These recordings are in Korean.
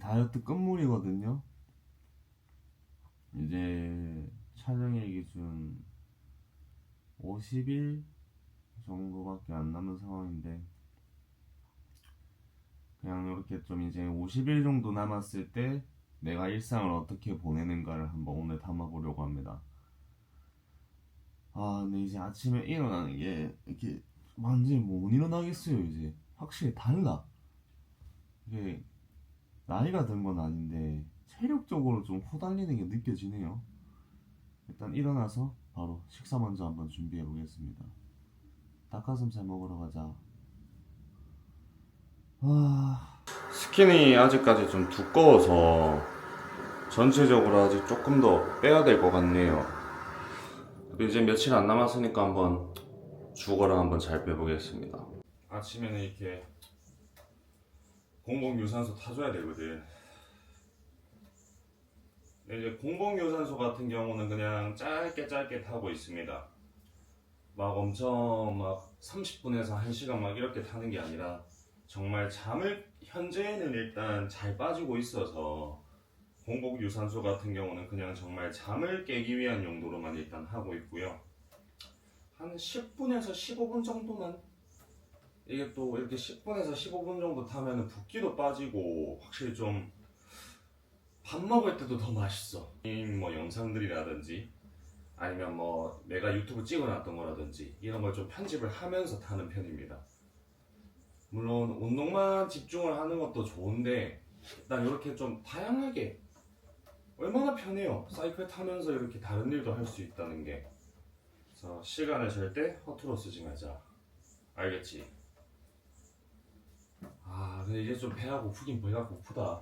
다이어트 끝물이거든요. 이제 촬영일 기준 50일 정도밖에 안 남은 상황인데, 그냥 이렇게 좀 이제 50일 정도 남았을 때 내가 일상을 어떻게 보내는가를 한번 오늘 담아보려고 합니다. 근데 이제 아침에 일어나는 게 이렇게 완전히 못 일어나겠어요. 이제 확실히 달라. 이게 나이가 든 건 아닌데 체력적으로 좀 후달리는 게 느껴지네요. 일단 일어나서 바로 식사 먼저 한번 준비해 보겠습니다. 닭가슴살 먹으러 가자. 스킨이 아직까지 좀 두꺼워서 전체적으로 아직 조금 더 빼야 될 것 같네요. 그리고 이제 며칠 안 남았으니까 한번 죽어라 한번 잘 빼보겠습니다. 아침에는 이렇게 공복유산소 타줘야 되거든. 근데 이제 공복유산소 같은 경우는 그냥 짧게 타고 있습니다. 막 엄청 막 30분에서 1시간 막 이렇게 타는 게 아니라 정말 잠을 현재는 일단 잘 빠지고 있어서 공복 유산소 같은 경우는 그냥 정말 잠을 깨기 위한 용도로만 일단 하고 있고요. 한 10분에서 15분 정도만, 이게 또 이렇게 10분에서 15분 정도 타면은 붓기도 빠지고 확실히 좀 밥 먹을 때도 더 맛있어. 뭐 영상들이라든지 아니면 뭐 내가 유튜브 찍어놨던 거라든지 이런 걸 좀 편집을 하면서 타는 편입니다. 물론 운동만 집중을 하는 것도 좋은데 일단 이렇게 좀 다양하게 얼마나 편해요. 사이클 타면서 이렇게 다른 일도 할 수 있다는 게. 그래서 시간을 절대 허투루 쓰지 말자. 알겠지? 근데 이제 좀 배가 고프긴 배가 고프다.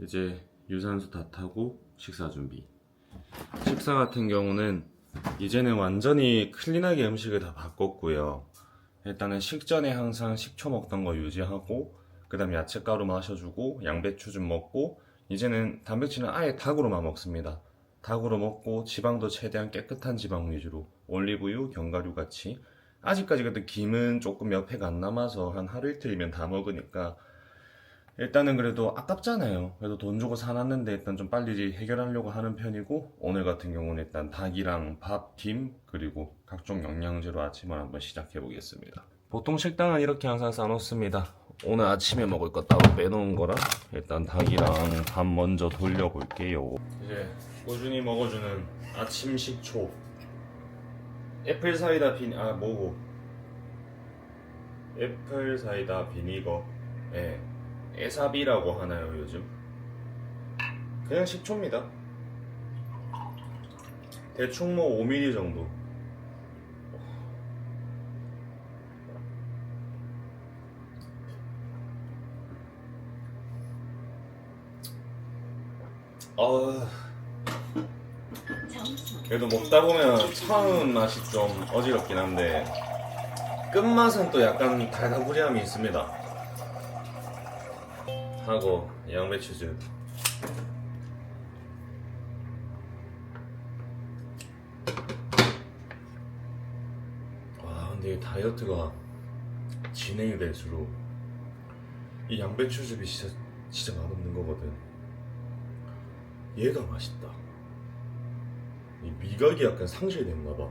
이제 유산소 다 타고 식사 준비. 식사 같은 경우는 이제는 완전히 클린하게 음식을 다 바꿨고요. 일단은 식전에 항상 식초 먹던 거 유지하고, 그 다음 야채가루 마셔주고 양배추 좀 먹고, 이제는 단백질은 아예 닭으로만 먹습니다. 닭으로 먹고 지방도 최대한 깨끗한 지방 위주로 올리브유, 견과류 같이. 아직까지 그래도 김은 조금 몇 팩 안 남아서 한 하루 이틀이면 다 먹으니까 일단은 그래도 아깝잖아요. 그래도 돈 주고 사놨는데 일단 좀 빨리 해결하려고 하는 편이고, 오늘 같은 경우는 일단 닭이랑 밥, 김, 그리고 각종 영양제로 아침을 한번 시작해 보겠습니다. 보통 식당은 이렇게 항상 싸놓습니다. 오늘 아침에 먹을 거 따로 빼놓은 거라 일단 닭이랑 밥 먼저 돌려볼게요. 이제 꾸준히 먹어주는 아침 식초. 애플 사이다 뭐고? 애플 사이다 비니거. 예. 에사비라고 하나요 요즘? 그냥 식초입니다. 대충 뭐 5ml 정도. 그래도 먹다 보면 처음 맛이 좀 어지럽긴 한데 끝맛은 또 약간 달달구리함이 있습니다. 하고 양배추즙. 근데 이 다이어트가 진행이 될수록 이 양배추즙이 진짜 맛없는 거거든. 얘가 맛있다. 이 미각이 약간 상실됐나 봐.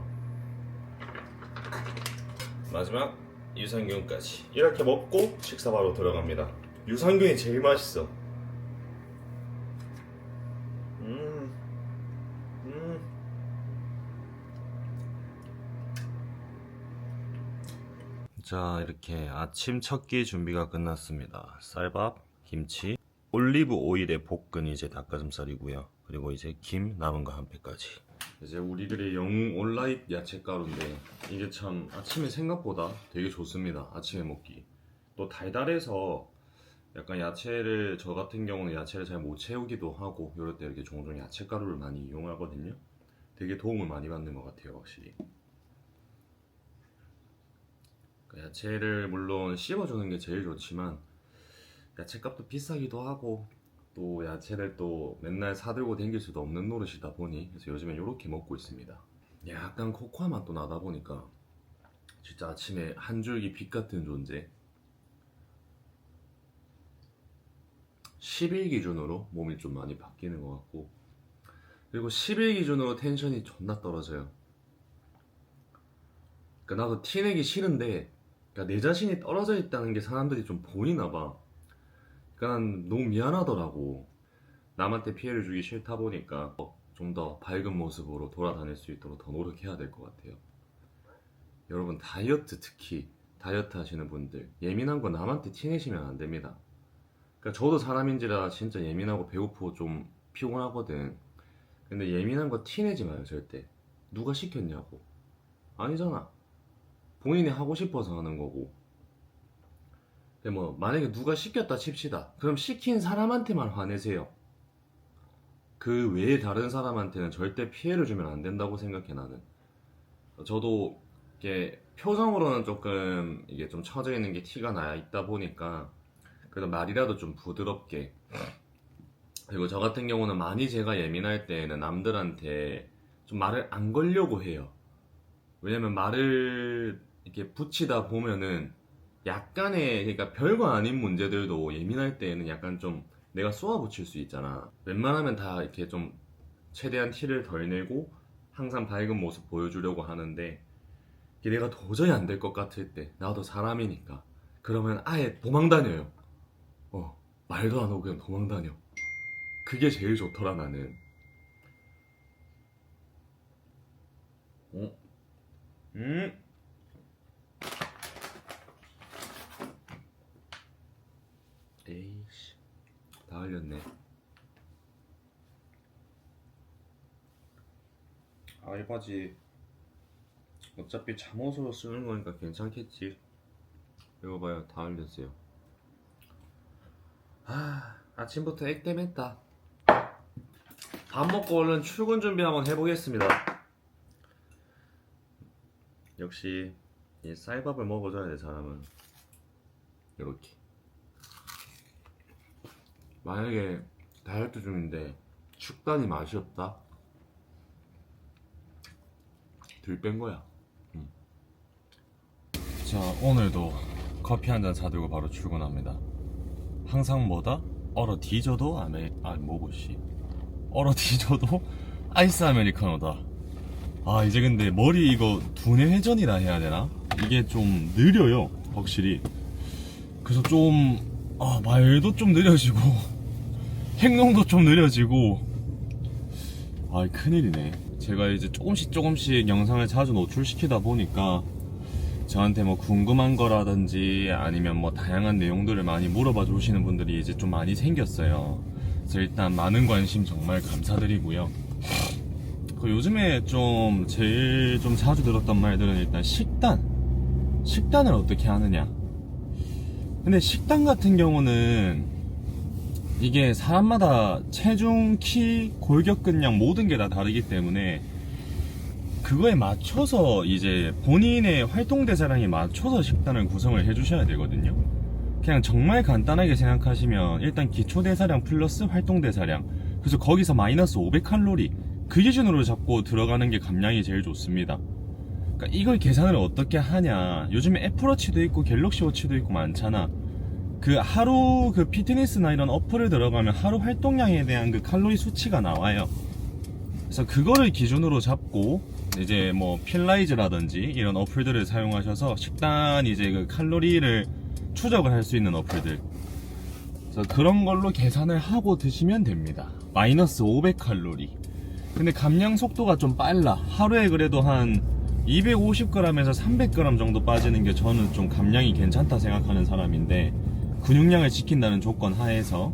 마지막 유산균까지 이렇게 먹고 식사 바로 들어갑니다. 유산균이 제일 맛있어. 자, 이렇게 아침 첫 끼 준비가 끝났습니다. 쌀밥, 김치, 올리브 오일에 볶은 이제 닭가슴살이고요. 그리고 이제 김 남은 거 한 팩까지. 이제 우리들의 영웅 온라인 야채 가루인데 이게 참 아침에 생각보다 되게 좋습니다. 아침에 먹기. 또 달달해서 약간 야채를, 저 같은 경우는 야채를 잘 못 채우기도 하고 이럴 때 이렇게 종종 야채 가루를 많이 이용하거든요. 되게 도움을 많이 받는 것 같아요, 확실히. 야채를 물론 씹어주는 게 제일 좋지만 야채값도 비싸기도 하고, 또 야채를 또 맨날 사들고 댕길 수도 없는 노릇이다 보니 그래서 요즘엔 이렇게 먹고 있습니다. 약간 코코아 맛도 나다 보니까 진짜 아침에 한 줄기 빛 같은 존재. 10일 기준으로 몸이 좀 많이 바뀌는 것 같고, 그리고 10일 기준으로 텐션이 존나 떨어져요. 그러니까 나도 티내기 싫은데, 그러니까 내 자신이 떨어져 있다는 게 사람들이 좀 보이나 봐. 그러니까 난 너무 미안하더라고. 남한테 피해를 주기 싫다 보니까 좀 더 밝은 모습으로 돌아다닐 수 있도록 더 노력해야 될 것 같아요. 여러분, 다이어트, 특히 다이어트 하시는 분들 예민한 거 남한테 티내시면 안 됩니다. 그러니까 저도 사람인지라 진짜 예민하고 배고프고 좀 피곤하거든. 근데 예민한 거 티내지 마요, 절대. 누가 시켰냐고. 아니잖아. 본인이 하고 싶어서 하는 거고. 근데 뭐 만약에 누가 시켰다 칩시다. 그럼 시킨 사람한테만 화내세요. 그 외에 다른 사람한테는 절대 피해를 주면 안 된다고 생각해, 나는. 저도 이게 표정으로는 조금 이게 좀 처져 있는 게 티가 나 있다 보니까 그래도 말이라도 좀 부드럽게. 그리고 저 같은 경우는 많이 제가 예민할 때에는 남들한테 좀 말을 안 걸려고 해요. 왜냐면 말을 이렇게 붙이다 보면은 약간의, 그러니까 별거 아닌 문제들도 예민할 때에는 약간 좀 내가 쏘아붙일 수 있잖아. 웬만하면 다 이렇게 좀 최대한 티를 덜 내고 항상 밝은 모습 보여주려고 하는데, 이게 내가 도저히 안 될 것 같을 때, 나도 사람이니까, 그러면 아예 도망다녀요. 말도 안 하고 그냥 도망다녀. 그게 제일 좋더라, 나는. 어? 에이씨, 다 흘렸네. 아, 이 바지 어차피 잠옷으로 쓰는 거니까 괜찮겠지. 이거 봐요, 다 흘렸어요. 아침부터 액땜했다. 밥 먹고 얼른 출근 준비 한번 해보겠습니다. 역시 이 쌀밥을 먹어줘야 돼, 사람은. 이렇게. 만약에 다이어트 중인데 식단이 맛이 없다? 들 뺀 거야. 자, 오늘도 커피 한 잔 사들고 바로 출근합니다. 항상 뭐다? 얼어 뒤져도 뭐고씨. 얼어 뒤져도 아이스 아메리카노다. 아, 이제 근데 머리 이거 두뇌 회전이라 해야 되나? 이게 좀 느려요, 확실히. 그래서 좀 말도 좀 느려지고 행동도 좀 느려지고, 큰일이네. 제가 이제 조금씩 영상을 자주 노출시키다 보니까 저한테 뭐 궁금한 거라든지 아니면 뭐 다양한 내용들을 많이 물어봐 주시는 분들이 이제 좀 많이 생겼어요. 그래서 일단 많은 관심 정말 감사드리고요. 요즘에 좀 제일 좀 자주 들었던 말들은 일단 식단을 어떻게 하느냐. 근데 식단 같은 경우는 이게 사람마다 체중, 키, 골격근량 모든 게 다 다르기 때문에 그거에 맞춰서 이제 본인의 활동대사량에 맞춰서 식단을 구성을 해주셔야 되거든요. 그냥 정말 간단하게 생각하시면 일단 기초대사량 플러스 활동대사량, 그래서 거기서 마이너스 500칼로리 그 기준으로 잡고 들어가는 게 감량이 제일 좋습니다. 그러니까 이걸 계산을 어떻게 하냐. 요즘에 애플워치도 있고 갤럭시워치도 있고 많잖아. 그 하루 그 피트니스나 이런 어플을 들어가면 하루 활동량에 대한 그 칼로리 수치가 나와요. 그래서 그거를 기준으로 잡고 이제 뭐 필라이즈라든지 이런 어플들을 사용하셔서 식단 이제 그 칼로리를 추적을 할 수 있는 어플들, 그래서 그런 걸로 계산을 하고 드시면 됩니다. 마이너스 500칼로리. 근데 감량 속도가 좀 빨라. 하루에 그래도 한 250g에서 300g 정도 빠지는 게 저는 좀 감량이 괜찮다 생각하는 사람인데, 근육량을 지킨다는 조건 하에서.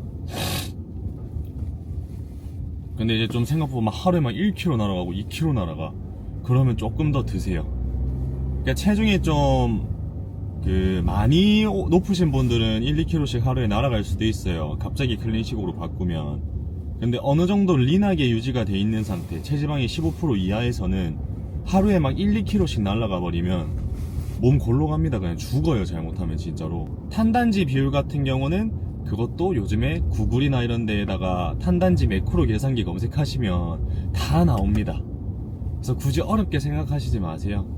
근데 이제 좀 생각보다 막 하루에 막 1kg 날아가고 2kg 날아가. 그러면 조금 더 드세요. 그러니까 체중이 좀 많이 높으신 분들은 1, 2kg씩 하루에 날아갈 수도 있어요. 갑자기 클린식으로 바꾸면. 근데 어느 정도 린하게 유지가 돼 있는 상태, 체지방이 15% 이하에서는 하루에 막 1, 2kg씩 날아가 버리면 몸 골로 갑니다. 그냥 죽어요, 잘못하면 진짜로. 탄단지 비율 같은 경우는 그것도 요즘에 구글이나 이런 데에다가 탄단지 매크로 계산기 검색하시면 다 나옵니다. 그래서 굳이 어렵게 생각하시지 마세요.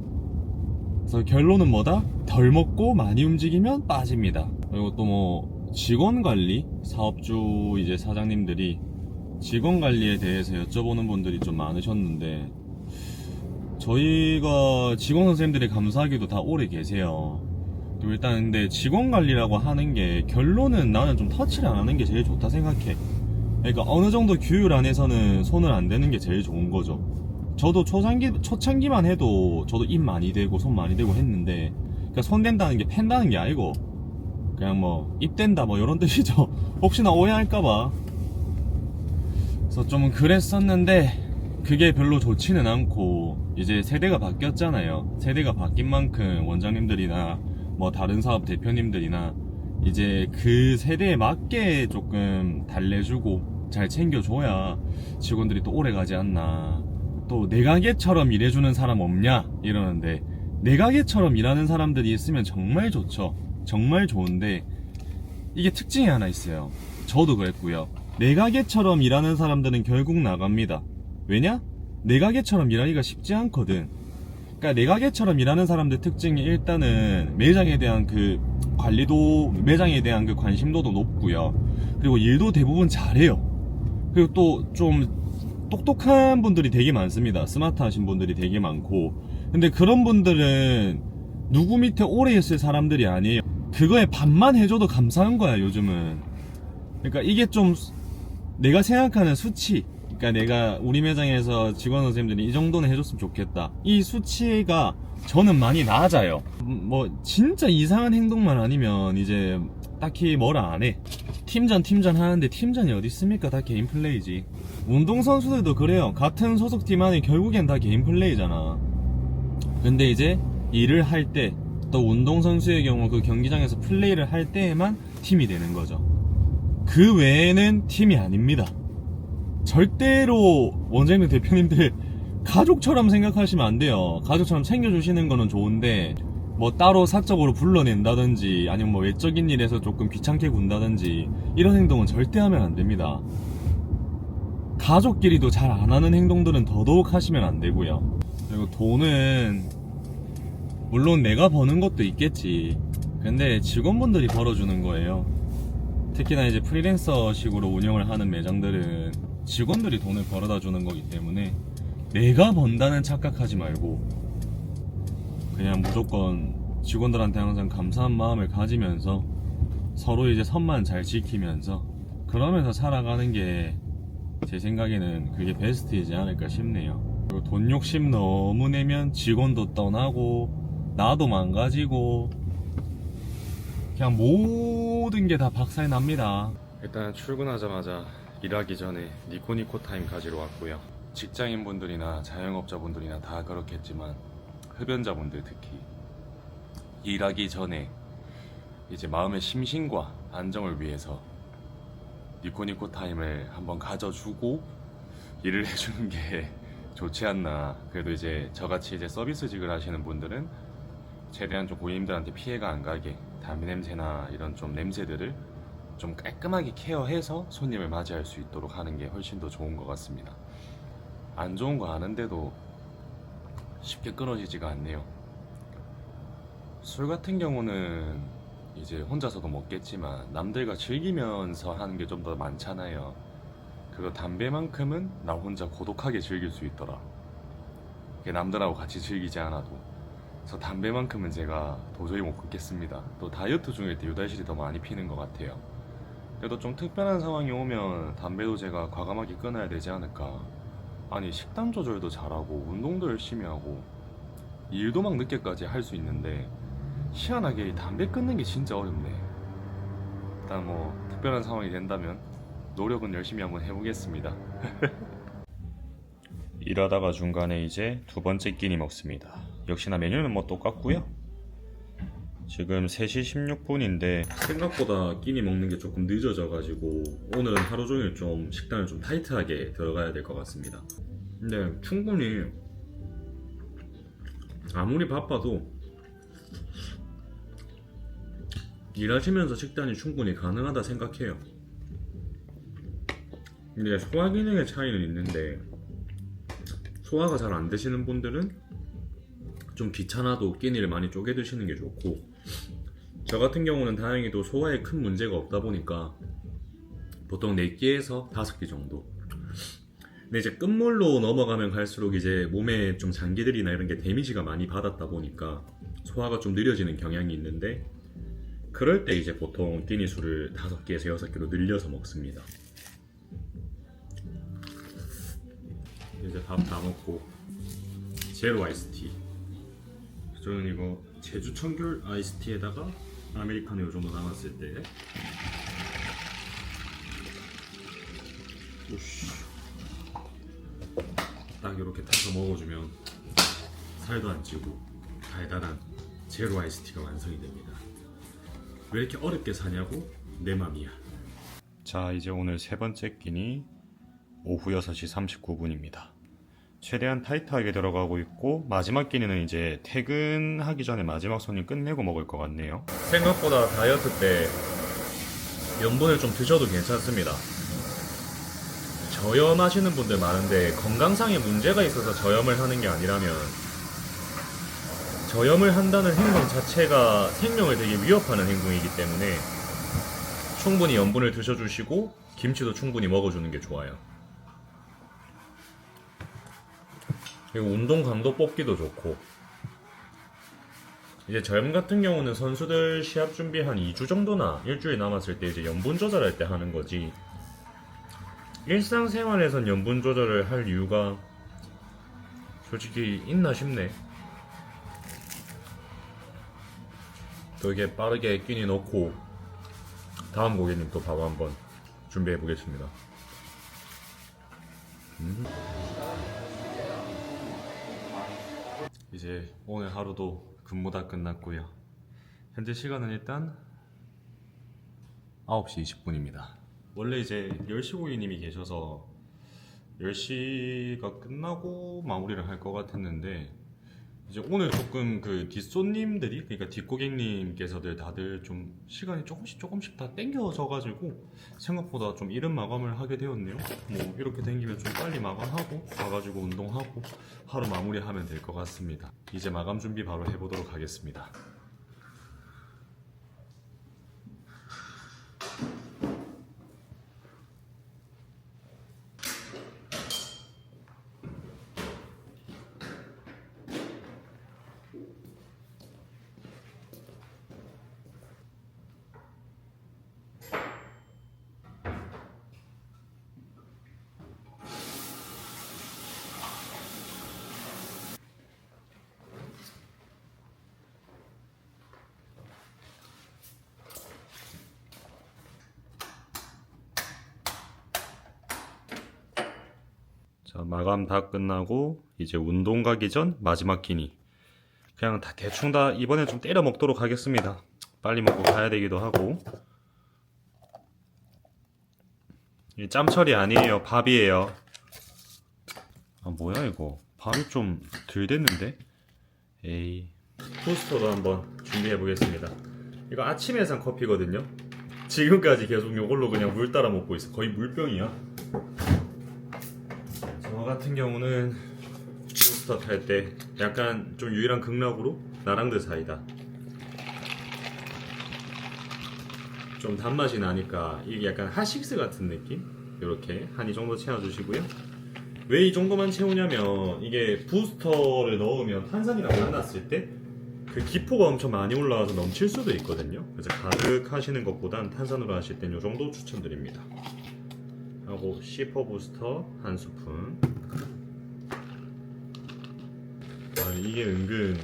그래서 결론은 뭐다? 덜 먹고 많이 움직이면 빠집니다. 그리고 또 뭐 직원 관리, 사업주 이제 사장님들이 직원 관리에 대해서 여쭤보는 분들이 좀 많으셨는데, 저희가 직원 선생님들이 감사하게도 다 오래 계세요. 일단 근데 직원 관리라고 하는 게 결론은 나는 좀 터치를 안 하는 게 제일 좋다 생각해. 그러니까 어느 정도 규율 안에서는 손을 안 대는 게 제일 좋은 거죠. 저도 초창기만 해도 저도 입 많이 대고 손 많이 대고 했는데, 그러니까 손 댄다는 게 팬다는 게 아니고 그냥 뭐 입 댄다 뭐 이런 뜻이죠. 혹시나 오해할까봐. 그래서 좀 그랬었는데 그게 별로 좋지는 않고, 이제 세대가 바뀌었잖아요. 세대가 바뀐 만큼 원장님들이나 뭐 다른 사업 대표님들이나 이제 그 세대에 맞게 조금 달래주고 잘 챙겨줘야 직원들이 또 오래 가지 않나. 또 내 가게처럼 일해주는 사람 없냐 이러는데, 내 가게처럼 일하는 사람들이 있으면 정말 좋죠. 정말 좋은데 이게 특징이 하나 있어요. 저도 그랬고요. 내 가게처럼 일하는 사람들은 결국 나갑니다. 왜냐? 내 가게처럼 일하기가 쉽지 않거든. 그러니까 내 가게처럼 일하는 사람들 특징이 일단은 매장에 대한 그 관리도, 매장에 대한 그 관심도도 높고요. 그리고 일도 대부분 잘해요. 그리고 또 좀 똑똑한 분들이 되게 많습니다. 스마트하신 분들이 되게 많고. 근데 그런 분들은 누구 밑에 오래 있을 사람들이 아니에요. 그거에 반만 해줘도 감사한 거야, 요즘은. 그러니까 이게 좀 내가 생각하는 수치, 그러니까 내가 우리 매장에서 직원 선생님들이 이 정도는 해줬으면 좋겠다, 이 수치가 저는 많이 낮아요. 뭐 진짜 이상한 행동만 아니면 이제 딱히 뭐라 안 해. 팀전 하는데 팀전이 어디 있습니까? 다 개인 플레이지. 운동선수들도 그래요. 같은 소속팀 안에 결국엔 다 개인 플레이잖아. 근데 이제 일을 할 때, 또 운동선수의 경우 그 경기장에서 플레이를 할 때에만 팀이 되는 거죠. 그 외에는 팀이 아닙니다. 절대로 원장님 대표님들 가족처럼 생각하시면 안 돼요. 가족처럼 챙겨주시는 거는 좋은데 뭐 따로 사적으로 불러낸다든지 아니면 뭐 외적인 일에서 조금 귀찮게 군다든지 이런 행동은 절대 하면 안 됩니다. 가족끼리도 잘 안 하는 행동들은 더더욱 하시면 안 되고요. 그리고 돈은 물론 내가 버는 것도 있겠지. 근데 직원분들이 벌어주는 거예요. 특히나 이제 프리랜서 식으로 운영을 하는 매장들은 직원들이 돈을 벌어다 주는 거기 때문에 내가 번다는 착각하지 말고 그냥 무조건 직원들한테 항상 감사한 마음을 가지면서 서로 이제 선만 잘 지키면서 그러면서 살아가는 게 제 생각에는 그게 베스트이지 않을까 싶네요. 그리고 돈 욕심 너무 내면 직원도 떠나고 나도 망가지고 그냥 모든 게 다 박살 납니다. 일단 출근하자마자 일하기 전에 니코니코 타임 가지러 왔고요. 직장인분들이나 자영업자분들이나 다 그렇겠지만 흡연자분들 특히 일하기 전에 이제 마음의 심신과 안정을 위해서 니코니코 타임을 한번 가져주고 일을 해주는 게 좋지 않나. 그래도 이제 저같이 이제 서비스직을 하시는 분들은 최대한 좀 고객님들한테 피해가 안 가게 담배 냄새나 이런 좀 냄새들을 좀 깔끔하게 케어해서 손님을 맞이할 수 있도록 하는 게 훨씬 더 좋은 것 같습니다. 안 좋은 거 아는데도 쉽게 끊어지지가 않네요. 술 같은 경우는 이제 혼자서도 먹겠지만 남들과 즐기면서 하는 게 좀 더 많잖아요. 그리고 담배만큼은 나 혼자 고독하게 즐길 수 있더라. 남들하고 같이 즐기지 않아도. 그래서 담배만큼은 제가 도저히 못 끊겠습니다. 또 다이어트 중일 때 유달실이 더 많이 피는 것 같아요. 그래도 좀 특별한 상황이 오면 담배도 제가 과감하게 끊어야 되지 않을까. 아니 식단 조절도 잘하고 운동도 열심히 하고 일도 막 늦게까지 할 수 있는데 희한하게 담배 끊는 게 진짜 어렵네. 일단 뭐 특별한 상황이 된다면 노력은 열심히 한번 해보겠습니다. 일하다가 중간에 이제 두 번째 끼니 먹습니다. 역시나 메뉴는 뭐 똑같고요. 지금 3시 16분인데 생각보다 끼니 먹는 게 조금 늦어져가지고 오늘은 하루 종일 좀 식단을 좀 타이트하게 들어가야 될 것 같습니다. 근데 충분히 아무리 바빠도 일하시면서 식단이 충분히 가능하다 생각해요. 근데 소화 기능의 차이는 있는데 소화가 잘 안 되시는 분들은 좀 귀찮아도 끼니를 많이 쪼개 드시는 게 좋고, 저 같은 경우는 다행히도 소화에 큰 문제가 없다 보니까 보통 4끼에서 5끼 정도. 근데 이제 끝물로 넘어가면 갈수록 이제 몸에 좀 장기들이나 이런 게 데미지가 많이 받았다 보니까 소화가 좀 느려지는 경향이 있는데, 그럴 때 이제 보통 끼니 술을 5끼에서 6끼로 늘려서 먹습니다. 이제 밥 다 먹고 제로 아이스티. 저는 이거 제주 청귤 아이스티에다가 아메리카노 요 정도 남았을 때 오씨 딱 이렇게 타서 먹어주면 살도 안 찌고 달달한 제로 아이스티가 완성이 됩니다. 왜 이렇게 어렵게 사냐고? 내 맘이야. 자, 이제 오늘 세 번째 끼니 오후 6시 39분입니다. 최대한 타이트하게 들어가고 있고, 마지막 끼니는 이제 퇴근하기 전에 마지막 손님 끝내고 먹을 것 같네요. 생각보다 다이어트 때 염분을 좀 드셔도 괜찮습니다. 저염하시는 분들 많은데 건강상의 문제가 있어서 저염을 하는 게 아니라면, 저염을 한다는 행동 자체가 생명을 되게 위협하는 행동이기 때문에 충분히 염분을 드셔주시고 김치도 충분히 먹어주는 게 좋아요. 그리고 운동 강도 뽑기도 좋고, 이제 저염 같은 경우는 선수들 시합 준비 한 2주 정도나 일주일 남았을 때 이제 염분 조절할 때 하는 거지, 일상생활에선 염분 조절을 할 이유가 솔직히 있나 싶네. 또 이게 빠르게 끼니 넣고 다음 고객님 또 밥 한번 준비해 보겠습니다. 이제 오늘 하루도 근무 다 끝났고요. 현재 시간은 일단 9시 20분입니다. 원래 이제 10시 고객님이 계셔서 10시가 끝나고 마무리를 할 것 같았는데, 이제 오늘 조금 그 뒷손님들이, 그러니까 뒷고객님께서들 다들 좀 시간이 조금씩 다 땡겨져가지고 생각보다 좀 이른 마감을 하게 되었네요. 뭐 이렇게 땡기면 좀 빨리 마감하고 와가지고 운동하고 하루 마무리하면 될 것 같습니다. 이제 마감 준비 바로 해보도록 하겠습니다. 자, 마감 다 끝나고 이제 운동 가기 전 마지막 끼니, 그냥 다 대충 다 이번에 좀 때려 먹도록 하겠습니다. 빨리 먹고 가야 되기도 하고. 이 짬처리 아니에요, 밥이에요. 아 뭐야 이거, 밥이 좀 덜 됐는데? 에이. 토스터도 한번 준비해 보겠습니다. 이거 아침에 산 커피거든요. 지금까지 계속 이걸로 그냥 물 따라 먹고 있어. 거의 물병이야. 저 같은 경우는 토스터 탈 때 약간 좀 유일한 극락으로 나랑드 사이다. 좀 단맛이 나니까 이게 약간 핫식스 같은 느낌? 이렇게 한 이 정도 채워주시고요. 왜 이 정도만 채우냐면, 이게 부스터를 넣으면 탄산이랑 만났을 때 그 기포가 엄청 많이 올라와서 넘칠 수도 있거든요. 그래서 가득 하시는 것보단 탄산으로 하실 땐 이 정도 추천드립니다. 하고 C4 부스터 한 스푼. 아, 이게 은근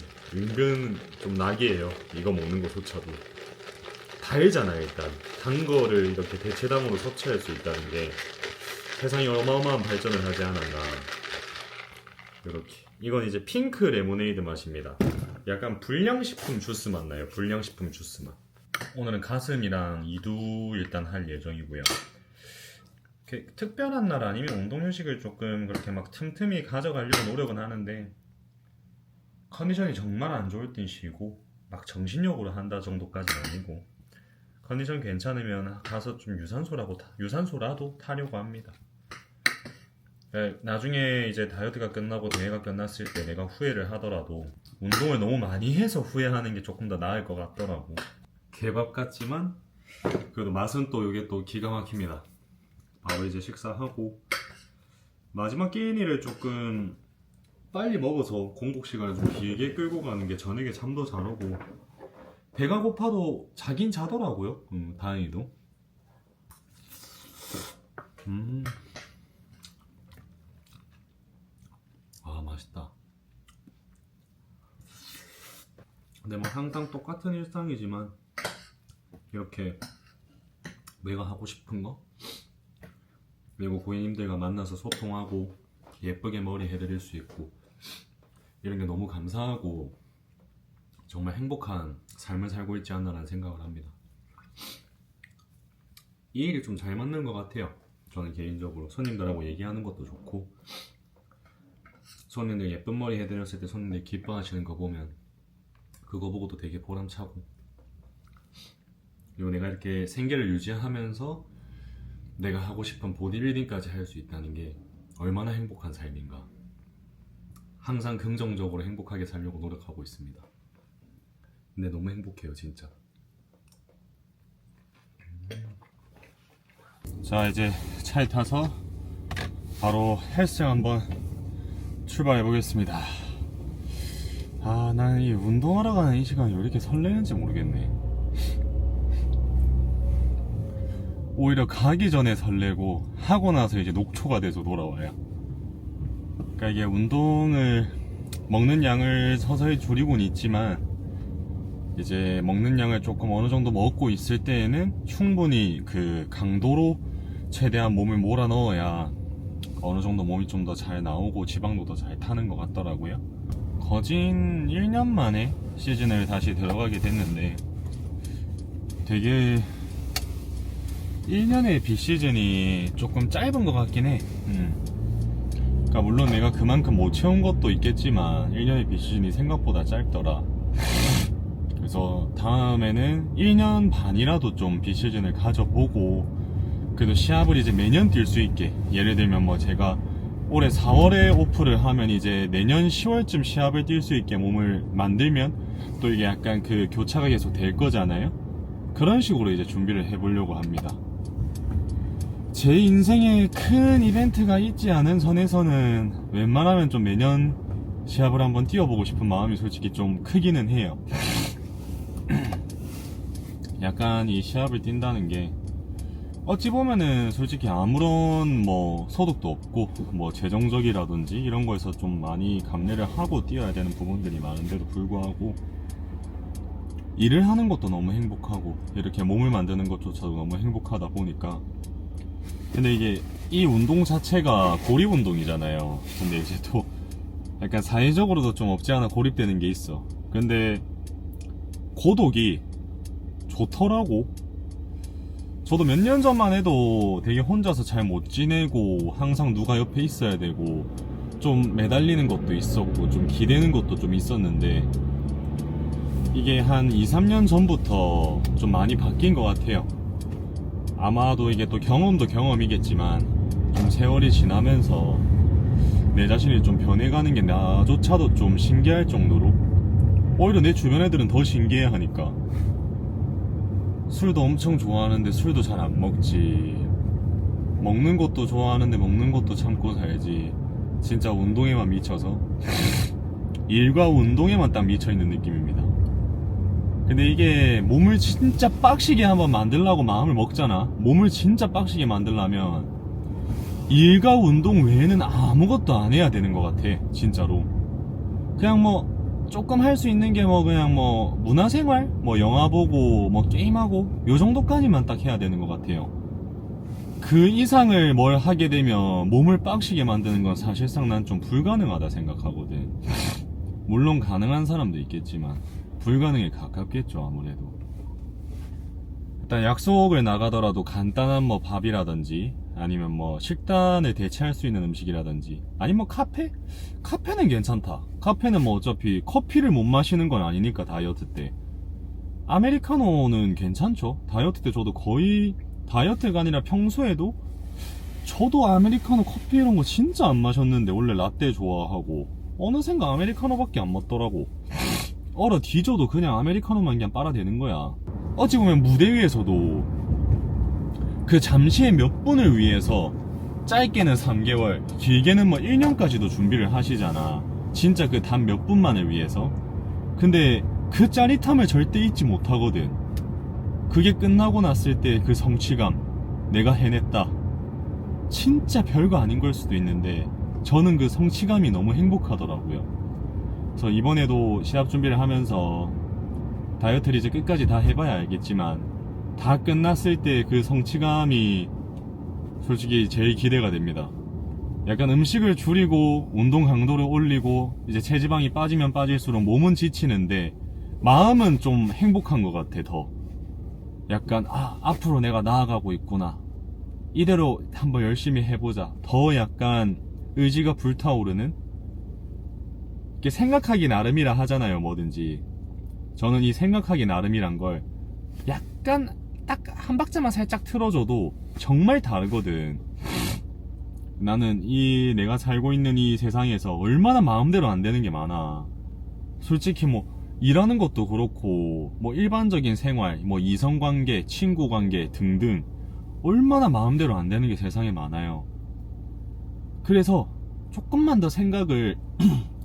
좀 낙이에요. 이거 먹는 거조차도 달잖아요. 일단 단 거를 이렇게 대체당으로 섭취할 수 있다는 게 세상이 어마어마한 발전을 하지 않았나. 이렇게. 이건 이제 핑크 레모네이드 맛입니다. 약간 불량식품 주스 맛 나요. 불량식품 주스 맛. 오늘은 가슴이랑 이두 일단 할 예정이고요. 특별한 날 아니면 운동 휴식을 조금 그렇게 막 틈틈이 가져가려고 노력은 하는데, 컨디션이 정말 안 좋을 땐 쉬고 막 정신력으로 한다 정도까지는 아니고, 컨디션 괜찮으면 가서 좀 유산소라도 타려고 합니다. 나중에 이제 다이어트가 끝나고 대회가 끝났을 때 내가 후회를 하더라도 운동을 너무 많이 해서 후회하는 게 조금 더 나을 것 같더라고. 개밥 같지만 그래도 맛은 또 이게 또 기가 막힙니다. 바로 이제 식사하고 마지막 끼니를 조금 빨리 먹어서 공복 시간을 좀 길게 끌고 가는 게 저녁에 잠도 잘 오고 배가 고파도 자긴 자더라고요. 다행히도. 아, 맛있다. 근데 뭐 항상 똑같은 일상이지만 이렇게 내가 하고 싶은 거 그리고 고객님들과 만나서 소통하고 예쁘게 머리 해드릴 수 있고 이런 게 너무 감사하고 정말 행복한 삶을 살고 있지 않나라는 생각을 합니다. 이 일이 좀 잘 맞는 것 같아요. 저는 개인적으로 손님들하고 얘기하는 것도 좋고 손님들 예쁜 머리 해드렸을 때 손님들 기뻐하시는 거 보면 그거 보고도 되게 보람차고 그리고 내가 이렇게 생계를 유지하면서 내가 하고 싶은 보디빌딩까지 할 수 있다는 게 얼마나 행복한 삶인가. 항상 긍정적으로 행복하게 살려고 노력하고 있습니다. 근데 너무 행복해요 진짜. 자, 이제 차에 타서 바로 헬스장 한번 출발해 보겠습니다. 아, 난 이 운동하러 가는 이 시간이 왜 이렇게 설레는지 모르겠네. 오히려 가기 전에 설레고 하고 나서 이제 녹초가 돼서 돌아와요. 그러니까 이게 운동을 먹는 양을 서서히 줄이고는 있지만 이제 먹는 양을 조금 어느 정도 먹고 있을 때에는 충분히 그 강도로 최대한 몸을 몰아 넣어야 어느 정도 몸이 좀 더 잘 나오고 지방도 더 잘 타는 것 같더라고요. 거진 1년 만에 시즌을 다시 들어가게 됐는데 되게 1년의 비시즌이 조금 짧은 것 같긴 해. 그러니까 물론 내가 그만큼 못 채운 것도 있겠지만 1년의 비시즌이 생각보다 짧더라. 그래서 다음에는 1년 반이라도 좀 비시즌을 가져보고 그래도 시합을 이제 매년 뛸 수 있게, 예를 들면 뭐 제가 올해 4월에 오프를 하면 이제 내년 10월쯤 시합을 뛸 수 있게 몸을 만들면 또 이게 약간 그 교차가 계속 될 거잖아요. 그런 식으로 이제 준비를 해보려고 합니다. 제 인생에 큰 이벤트가 있지 않은 선에서는 웬만하면 좀 매년 시합을 한번 뛰어보고 싶은 마음이 솔직히 좀 크기는 해요. 약간 이 시합을 뛴다는 게 어찌 보면은 솔직히 아무런 뭐 소득도 없고 뭐 재정적이라든지 이런 거에서 좀 많이 감내를 하고 뛰어야 되는 부분들이 많은데도 불구하고 일을 하는 것도 너무 행복하고 이렇게 몸을 만드는 것조차도 너무 행복하다 보니까, 근데 이게 이 운동 자체가 고립 운동이잖아요. 근데 이제 또 약간 사회적으로도 좀 없지 않아 고립되는 게 있어. 근데 고독이 좋더라고. 저도 몇 년 전만 해도 되게 혼자서 잘 못 지내고 항상 누가 옆에 있어야 되고 좀 매달리는 것도 있었고 좀 기대는 것도 좀 있었는데 이게 한 2, 3년 전부터 좀 많이 바뀐 것 같아요. 아마도 이게 또 경험도 경험이겠지만 좀 세월이 지나면서 내 자신이 좀 변해가는 게 나조차도 좀 신기할 정도로, 오히려 내 주변 애들은 더 신기해 하니까 술도 엄청 좋아하는데 술도 잘 안 먹지, 먹는 것도 좋아하는데 먹는 것도 참고 살지, 진짜 운동에만 미쳐서 일과 운동에만 딱 미쳐있는 느낌입니다. 근데 이게 몸을 진짜 빡시게 한번 만들려고 마음을 먹잖아. 몸을 진짜 빡시게 만들려면 일과 운동 외에는 아무것도 안 해야 되는 것 같아 진짜로. 그냥 뭐 조금 할 수 있는 게 뭐 그냥 뭐 문화생활, 뭐 영화 보고 뭐 게임하고 요 정도까지만 딱 해야 되는 것 같아요. 그 이상을 뭘 하게 되면 몸을 빡시게 만드는 건 사실상 난 좀 불가능하다 생각하거든. 물론 가능한 사람도 있겠지만 불가능에 가깝겠죠 아무래도. 일단 약속을 나가더라도 간단한 뭐 밥이라든지 아니면 뭐 식단을 대체할 수 있는 음식이라든지 아니면 뭐 카페? 카페는 괜찮다. 카페는 뭐 어차피 커피를 못 마시는 건 아니니까 다이어트 때 아메리카노는 괜찮죠. 다이어트 때 저도 거의, 다이어트가 아니라 평소에도 저도 아메리카노 커피 이런 거 진짜 안 마셨는데 원래 라떼 좋아하고 어느샌가 아메리카노밖에 안 먹더라고. 얼어 뒤져도 그냥 아메리카노만 그냥 빨아대는 거야. 어찌 보면 무대 위에서도 그 잠시의 몇 분을 위해서 짧게는 3개월, 길게는 뭐 1년까지도 준비를 하시잖아. 진짜 그 단 몇 분만을 위해서. 근데 그 짜릿함을 절대 잊지 못하거든. 그게 끝나고 났을 때 그 성취감, 내가 해냈다. 진짜 별거 아닌 걸 수도 있는데 저는 그 성취감이 너무 행복하더라고요. 그래서 이번에도 시합 준비를 하면서 다이어트를 이제 끝까지 다 해봐야 알겠지만 다 끝났을 때 그 성취감이 솔직히 제일 기대가 됩니다. 약간 음식을 줄이고 운동 강도를 올리고 이제 체지방이 빠지면 빠질수록 몸은 지치는데 마음은 좀 행복한 것 같아. 더 약간 앞으로 내가 나아가고 있구나, 이대로 한번 열심히 해보자, 더 약간 의지가 불타오르는. 이게 생각하기 나름이라 하잖아요, 뭐든지. 저는 이 생각하기 나름이란 걸 약간 딱 한 박자만 살짝 틀어줘도 정말 다르거든. 나는 이 내가 살고 있는 이 세상에서 얼마나 마음대로 안 되는 게 많아. 솔직히 뭐 일하는 것도 그렇고 뭐 일반적인 생활, 뭐 이성관계, 친구관계 등등 얼마나 마음대로 안 되는 게 세상에 많아요. 그래서 조금만 더 생각을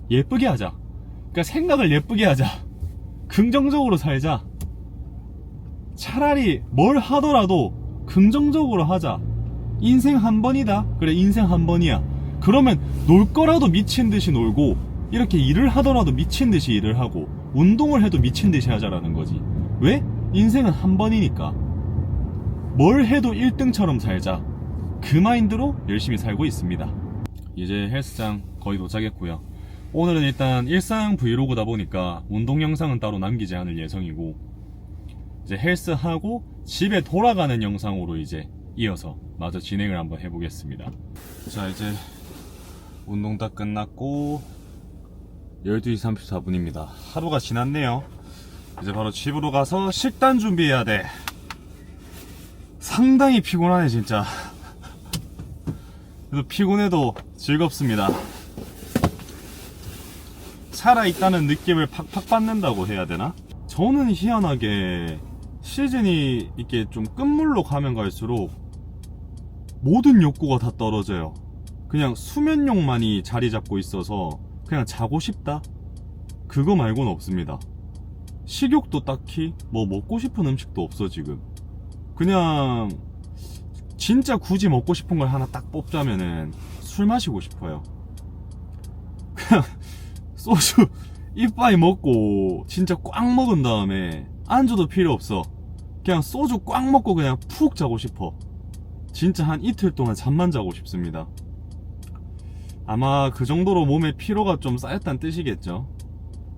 예쁘게 하자. 그러니까 생각을 예쁘게 하자. 긍정적으로 살자. 차라리 뭘 하더라도 긍정적으로 하자. 인생 한 번이다. 그래, 인생 한 번이야. 그러면 놀 거라도 미친 듯이 놀고, 이렇게 일을 하더라도 미친 듯이 일을 하고, 운동을 해도 미친 듯이 하자라는 거지. 왜? 인생은 한 번이니까. 뭘 해도 1등처럼 살자. 그 마인드로 열심히 살고 있습니다. 이제 헬스장 거의 도착했고요. 오늘은 일단 일상 브이로그다 보니까 운동 영상은 따로 남기지 않을 예정이고, 이제 헬스하고 집에 돌아가는 영상으로 이제 이어서 마저 진행을 한번 해보겠습니다. 자, 이제 운동 다 끝났고 12시 34분입니다 하루가 지났네요. 이제 바로 집으로 가서 식단 준비해야 돼. 상당히 피곤하네 진짜. 그래도 피곤해도 즐겁습니다. 살아있다는 느낌을 팍팍 받는다고 해야 되나? 저는 희한하게 시즌이 이렇게 좀 끝물로 가면 갈수록 모든 욕구가 다 떨어져요. 그냥 수면욕만이 자리 잡고 있어서 그냥 자고 싶다? 그거 말고는 없습니다. 식욕도 딱히 뭐 먹고 싶은 음식도 없어 지금. 그냥 진짜 굳이 먹고 싶은 걸 하나 딱 뽑자면은 술 마시고 싶어요. 그냥 소주 이빠이 먹고 진짜 꽉 먹은 다음에 안주도 필요 없어. 그냥 소주 꽉 먹고 그냥 푹 자고 싶어. 진짜 한 이틀 동안 잠만 자고 싶습니다. 아마 그 정도로 몸에 피로가 좀 쌓였다는 뜻이겠죠.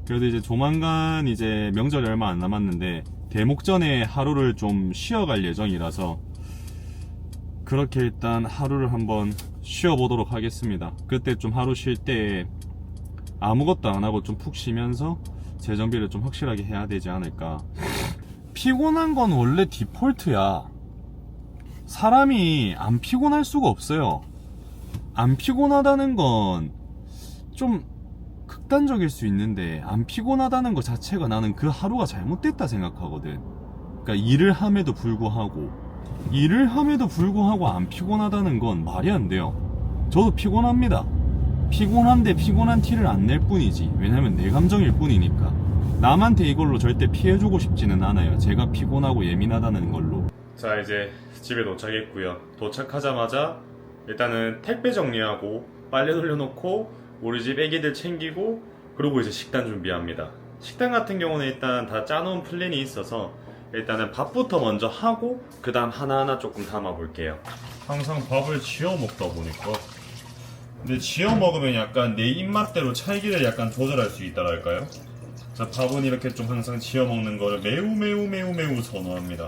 그래도 이제 조만간 이제 명절이 얼마 안 남았는데 대목 전에 하루를 좀 쉬어갈 예정이라서 그렇게 일단 하루를 한번 쉬어보도록 하겠습니다. 그때 좀 하루 쉴 때 아무것도 안 하고 좀 푹 쉬면서 재정비를 좀 확실하게 해야 되지 않을까. 피곤한 건 원래 디폴트야. 사람이 안 피곤할 수가 없어요. 안 피곤하다는 건 좀 극단적일 수 있는데 안 피곤하다는 것 자체가 나는 그 하루가 잘못됐다 생각하거든. 그러니까 일을 함에도 불구하고 안 피곤하다는 건 말이 안 돼요. 저도 피곤합니다. 피곤한데 피곤한 티를 안 낼 뿐이지. 왜냐면 내 감정일 뿐이니까. 남한테 이걸로 절대 피해주고 싶지는 않아요. 제가 피곤하고 예민하다는 걸로. 자, 이제 집에 도착했고요. 도착하자마자 일단은 택배 정리하고 빨래 돌려놓고 우리 집 애기들 챙기고 그리고 이제 식단 준비합니다. 식단 같은 경우는 일단 다 짜놓은 플랜이 있어서 일단은 밥부터 먼저 하고 그 다음 하나하나 조금 담아볼게요. 항상 밥을 지어 먹다 보니까 근데 지어 먹으면 약간 내 입맛대로 찰기를 약간 조절할 수 있다랄까요? 자, 밥은 이렇게 좀 항상 지어 먹는 거를 매우 선호합니다.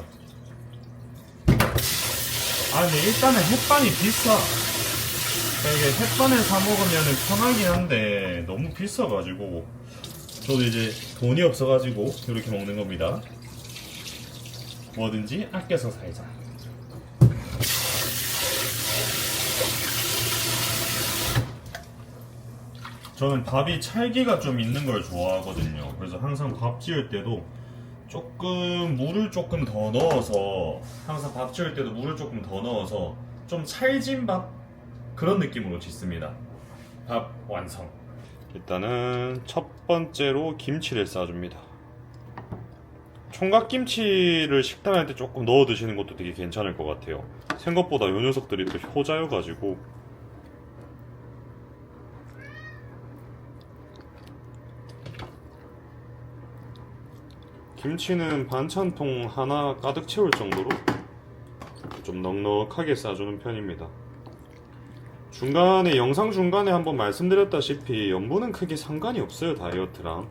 근데 일단은 햇반이 비싸. 이게 햇반을 사 먹으면 편하긴 한데 너무 비싸가지고 저도 이제 돈이 없어가지고 이렇게 먹는 겁니다. 뭐든지 아껴서 살자. 저는 밥이 찰기가 좀 있는 걸 좋아하거든요. 그래서 항상 밥 지을 때도 물을 조금 더 넣어서, 항상 밥 지을 때도 물을 조금 더 넣어서 좀 찰진 밥, 그런 느낌으로 짓습니다. 밥 완성. 일단은 첫 번째로 김치를 싸줍니다. 총각김치를 식단할 때 조금 넣어 드시는 것도 되게 괜찮을 것 같아요. 생각보다 요 녀석들이 또 효자여가지고. 김치는 반찬통 하나 가득 채울 정도로 좀 넉넉하게 싸주는 편입니다. 중간에, 영상 중간에 한번 말씀드렸다시피 염분은 크게 상관이 없어요. 다이어트랑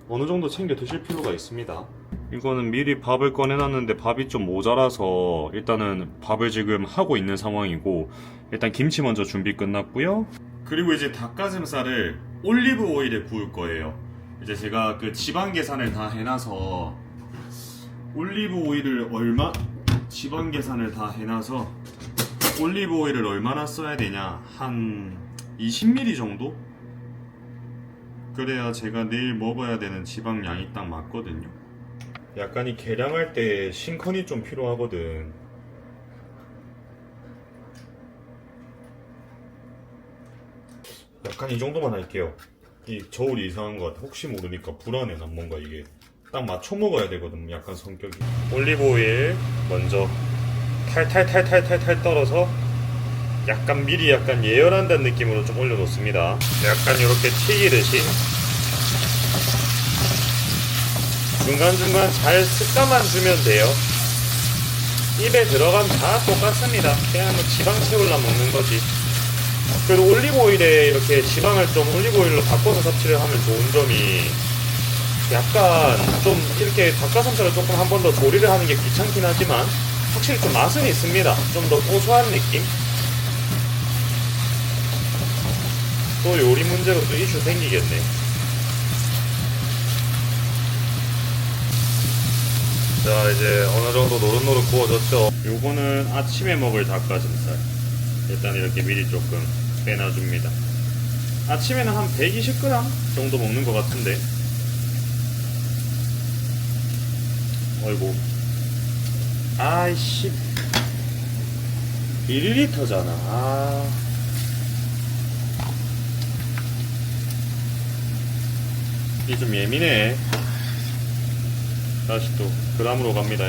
어느 정도 챙겨 드실 필요가 있습니다. 이거는 미리 밥을 꺼내놨는데 밥이 좀 모자라서 일단은 밥을 지금 하고 있는 상황이고, 일단 김치 먼저 준비 끝났고요. 그리고 이제 닭가슴살을 올리브 오일에 구울 거예요. 이제 제가 그 지방 계산을 다 해놔서 올리브 오일을 지방 계산을 다 해놔서 올리브 오일을 얼마나 써야 되냐, 한 20ml 정도? 그래야 제가 내일 먹어야 되는 지방량이 딱 맞거든요. 약간 이 계량할 때 신컨이 좀 필요하거든. 약간 이 정도만 할게요. 이 저울이 이상한 것 같아. 혹시 모르니까 불안해. 난 뭔가 이게 딱 맞춰 먹어야 되거든. 약간 성격이. 올리브 오일 먼저 탈탈탈탈탈탈 떨어서 미리 약간 예열한다는 느낌으로 좀 올려놓습니다. 약간 이렇게 튀기듯이 중간중간 잘 습감만 주면 돼요. 입에 들어가면 다 똑같습니다. 그냥 뭐 지방 채우려 먹는 거지. 그리고 올리브 오일에 이렇게 지방을 좀 올리브 오일로 바꿔서 섭취를 하면 좋은 점이, 약간 좀 이렇게 닭가슴살을 조금 한 번 더 조리를 하는 게 귀찮긴 하지만 확실히 좀 맛은 있습니다. 좀 더 고소한 느낌? 또 요리 문제로 또 이슈 생기겠네. 자, 이제 어느 정도 노릇노릇 구워졌죠. 요거는 아침에 먹을 닭가슴살. 일단 이렇게 미리 조금 빼놔줍니다. 아침에는 한 120g 정도 먹는 것 같은데. 어이구. 아이씨. 1리터잖아. 이게 좀 예민해. 다시 또 그람으로 갑니다.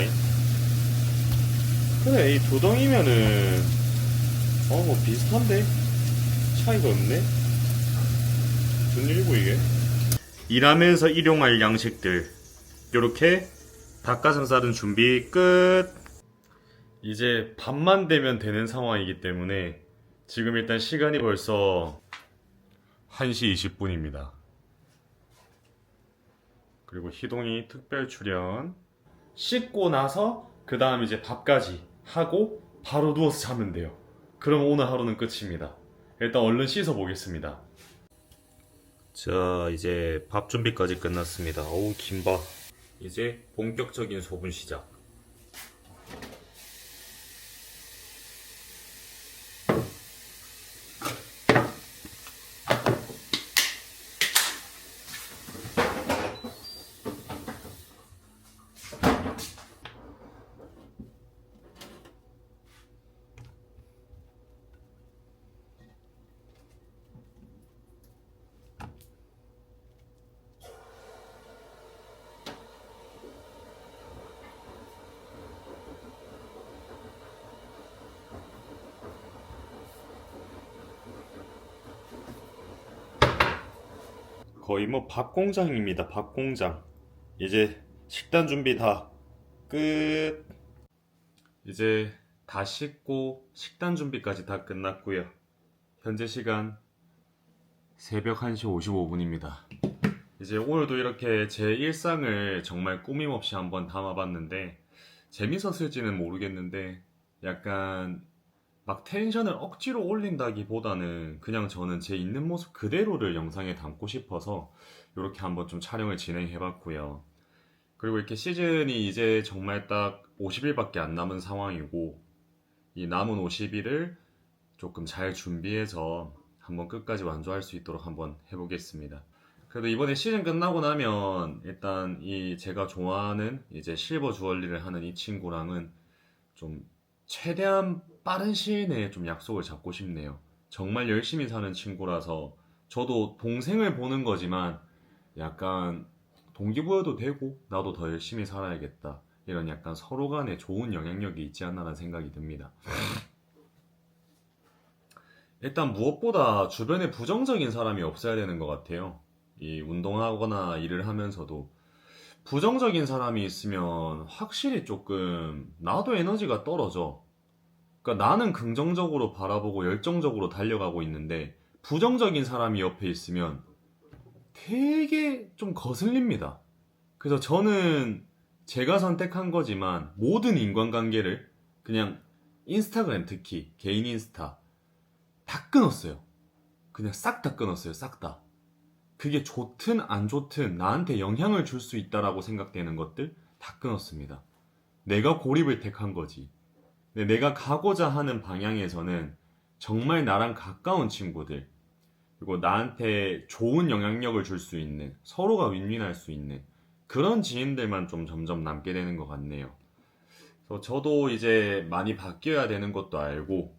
그래, 이 두 덩이면은 뭐 비슷한데 차이가 없네. 무슨 일이고 이게? 일하면서 일용할 양식들, 요렇게 닭가슴살은 준비 끝. 이제 밤만 되면 되는 상황이기 때문에 지금 일단 시간이 벌써 1시 20분입니다. 그리고 희동이 특별 출연. 씻고 나서 그 다음 이제 밥까지 하고 바로 누워서 자면 돼요. 그럼 오늘 하루는 끝입니다. 일단 얼른 씻어 보겠습니다. 자, 이제 밥 준비까지 끝났습니다. 어우, 김밥. 이제 본격적인 소분 시작. 거의 뭐 밥 공장입니다. 밥 공장. 이제 식단 준비 다 끝. 이제 다 씻고 식단 준비까지 다 끝났고요. 현재 시간 새벽 1시 55분입니다. 이제 오늘도 이렇게 제 일상을 정말 꾸밈없이 한번 담아봤는데, 재밌었을지는 모르겠는데 약간 막 텐션을 억지로 올린다기보다는 그냥 저는 제 있는 모습 그대로를 영상에 담고 싶어서 이렇게 한번 좀 촬영을 진행해봤고요. 그리고 이렇게 시즌이 이제 정말 딱 50일밖에 안 남은 상황이고, 이 남은 50일을 조금 잘 준비해서 한번 끝까지 완주할 수 있도록 한번 해보겠습니다. 그래도 이번에 시즌 끝나고 나면 일단 이 제가 좋아하는 이제 실버 주얼리를 하는 이 친구랑은 좀 최대한 빠른 시일 내에 좀 약속을 잡고 싶네요. 정말 열심히 사는 친구라서 저도 동생을 보는 거지만 약간 동기부여도 되고 나도 더 열심히 살아야겠다. 이런 약간 서로 간에 좋은 영향력이 있지 않나라는 생각이 듭니다. 일단 무엇보다 주변에 부정적인 사람이 없어야 되는 것 같아요. 이 운동하거나 일을 하면서도 부정적인 사람이 있으면 확실히 조금 나도 에너지가 떨어져. 그러니까 나는 긍정적으로 바라보고 열정적으로 달려가고 있는데 부정적인 사람이 옆에 있으면 되게 좀 거슬립니다. 그래서 저는 제가 선택한 거지만 모든 인간관계를 그냥 인스타그램 특히 개인 인스타 다 끊었어요. 그냥 싹 다 끊었어요. 싹 다. 그게 좋든 안 좋든 나한테 영향을 줄 수 있다라고 생각되는 것들 다 끊었습니다. 내가 고립을 택한 거지. 근데 내가 가고자 하는 방향에서는 정말 나랑 가까운 친구들, 그리고 나한테 좋은 영향력을 줄 수 있는, 서로가 윈윈할 수 있는 그런 지인들만 좀 점점 남게 되는 것 같네요. 그래서 저도 이제 많이 바뀌어야 되는 것도 알고,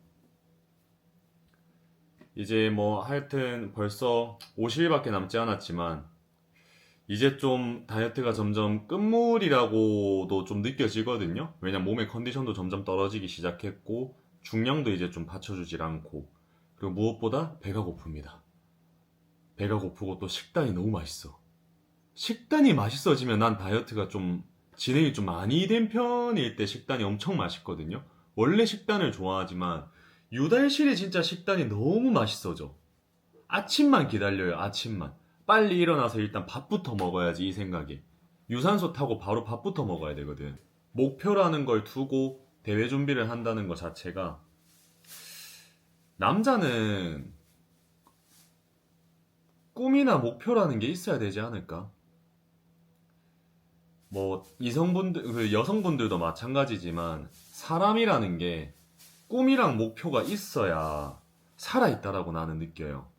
이제 뭐 하여튼 벌써 50일밖에 남지 않았지만, 이제 좀 다이어트가 점점 끝물이라고도 좀 느껴지거든요. 왜냐면 몸의 컨디션도 점점 떨어지기 시작했고, 중량도 이제 좀 받쳐주질 않고, 그리고 무엇보다 배가 고픕니다. 배가 고프고 또 식단이 너무 맛있어. 식단이 맛있어지면 난 다이어트가 좀 진행이 좀 많이 된 편일 때 식단이 엄청 맛있거든요. 원래 식단을 좋아하지만 유달실이 진짜 식단이 너무 맛있어져. 아침만 기다려요, 아침만. 빨리 일어나서 일단 밥부터 먹어야지 이 생각에. 유산소 타고 바로 밥부터 먹어야 되거든. 목표라는 걸 두고 대회 준비를 한다는 것 자체가 남자는 꿈이나 목표라는 게 있어야 되지 않을까? 뭐 이성분들, 그 여성분들도 마찬가지지만 사람이라는 게 꿈이랑 목표가 있어야 살아있다라고 나는 느껴요.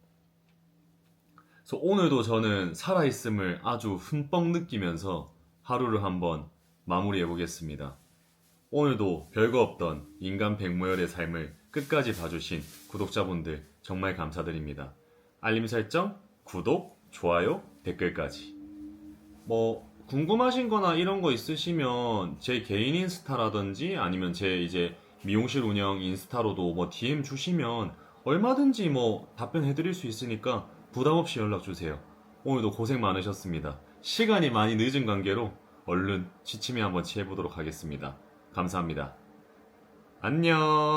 그래서 오늘도 저는 살아있음을 아주 흠뻑 느끼면서 하루를 한번 마무리해 보겠습니다. 오늘도 별거 없던 인간 백모열의 삶을 끝까지 봐주신 구독자분들 정말 감사드립니다. 알림 설정, 구독, 좋아요, 댓글까지. 뭐 궁금하신 거나 이런 거 있으시면 제 개인 인스타라든지 아니면 제 이제 미용실 운영 인스타로도 뭐 DM 주시면 얼마든지 뭐 답변해 드릴 수 있으니까 부담 없이 연락 주세요. 오늘도 고생 많으셨습니다. 시간이 많이 늦은 관계로 얼른 취침에 한번 취해 보도록 하겠습니다. 감사합니다. 안녕.